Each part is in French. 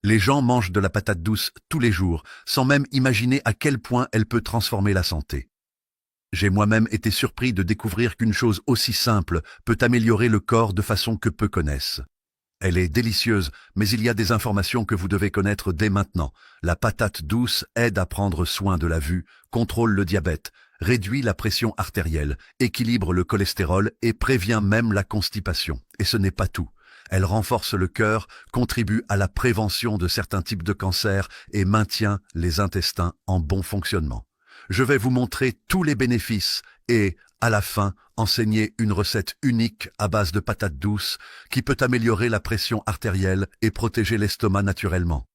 Les gens mangent de la patate douce tous les jours, sans même imaginer à quel point elle peut transformer la santé. J'ai moi-même été surpris de découvrir qu'une chose aussi simple peut améliorer le corps de façon que peu connaissent. Elle est délicieuse, mais il y a des informations que vous devez connaître dès maintenant. La patate douce aide à prendre soin de la vue, contrôle le diabète, réduit la pression artérielle, équilibre le cholestérol et prévient même la constipation. Et ce n'est pas tout. Elle renforce le cœur, contribue à la prévention de certains types de cancers et maintient les intestins en bon fonctionnement. Je vais vous montrer tous les bénéfices et, à la fin, enseigner une recette unique à base de patates douces qui peut améliorer la pression artérielle et protéger l'estomac naturellement.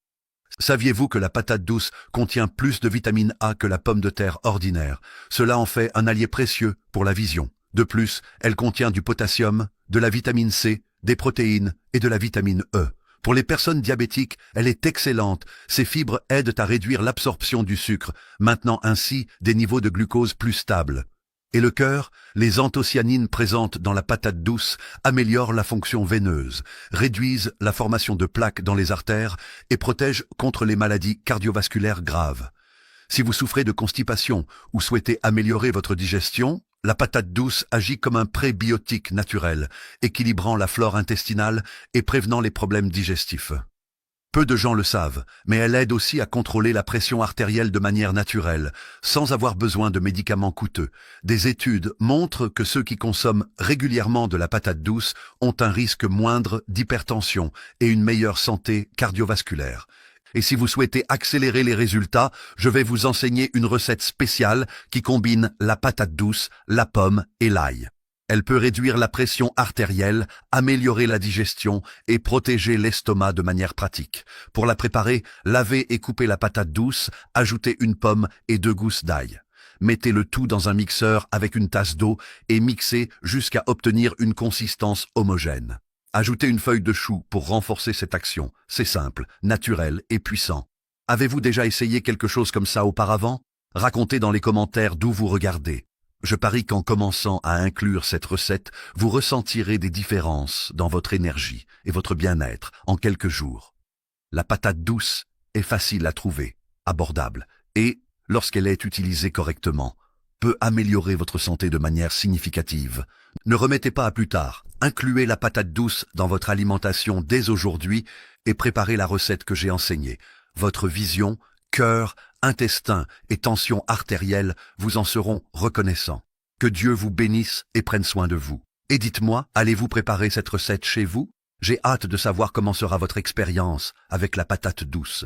Saviez-vous que la patate douce contient plus de vitamine A que la pomme de terre ordinaire? Cela en fait un allié précieux pour la vision. De plus, elle contient du potassium, de la vitamine C, des protéines et de la vitamine E. Pour les personnes diabétiques, elle est excellente. Ses fibres aident à réduire l'absorption du sucre, maintenant ainsi des niveaux de glucose plus stables. Et le cœur, les anthocyanines présentes dans la patate douce améliorent la fonction veineuse, réduisent la formation de plaques dans les artères et protègent contre les maladies cardiovasculaires graves. Si vous souffrez de constipation ou souhaitez améliorer votre digestion, la patate douce agit comme un prébiotique naturel, équilibrant la flore intestinale et prévenant les problèmes digestifs. Peu de gens le savent, mais elle aide aussi à contrôler la pression artérielle de manière naturelle, sans avoir besoin de médicaments coûteux. Des études montrent que ceux qui consomment régulièrement de la patate douce ont un risque moindre d'hypertension et une meilleure santé cardiovasculaire. Et si vous souhaitez accélérer les résultats, je vais vous enseigner une recette spéciale qui combine la patate douce, la pomme et l'ail. Elle peut réduire la pression artérielle, améliorer la digestion et protéger l'estomac de manière pratique. Pour la préparer, lavez et coupez la patate douce, ajoutez une pomme et 2 gousses d'ail. Mettez le tout dans un mixeur avec une tasse d'eau et mixez jusqu'à obtenir une consistance homogène. Ajoutez une feuille de chou pour renforcer cette action. C'est simple, naturel et puissant. Avez-vous déjà essayé quelque chose comme ça auparavant? Racontez dans les commentaires d'où vous regardez. Je parie qu'en commençant à inclure cette recette, vous ressentirez des différences dans votre énergie et votre bien-être en quelques jours. La patate douce est facile à trouver, abordable et, lorsqu'elle est utilisée correctement, peut améliorer votre santé de manière significative. Ne remettez pas à plus tard. Incluez la patate douce dans votre alimentation dès aujourd'hui et préparez la recette que j'ai enseignée. Votre vision, cœur, intestin et tension artérielle vous en seront reconnaissants. Que Dieu vous bénisse et prenne soin de vous. Et dites-moi, allez-vous préparer cette recette chez vous? J'ai hâte de savoir comment sera votre expérience avec la patate douce.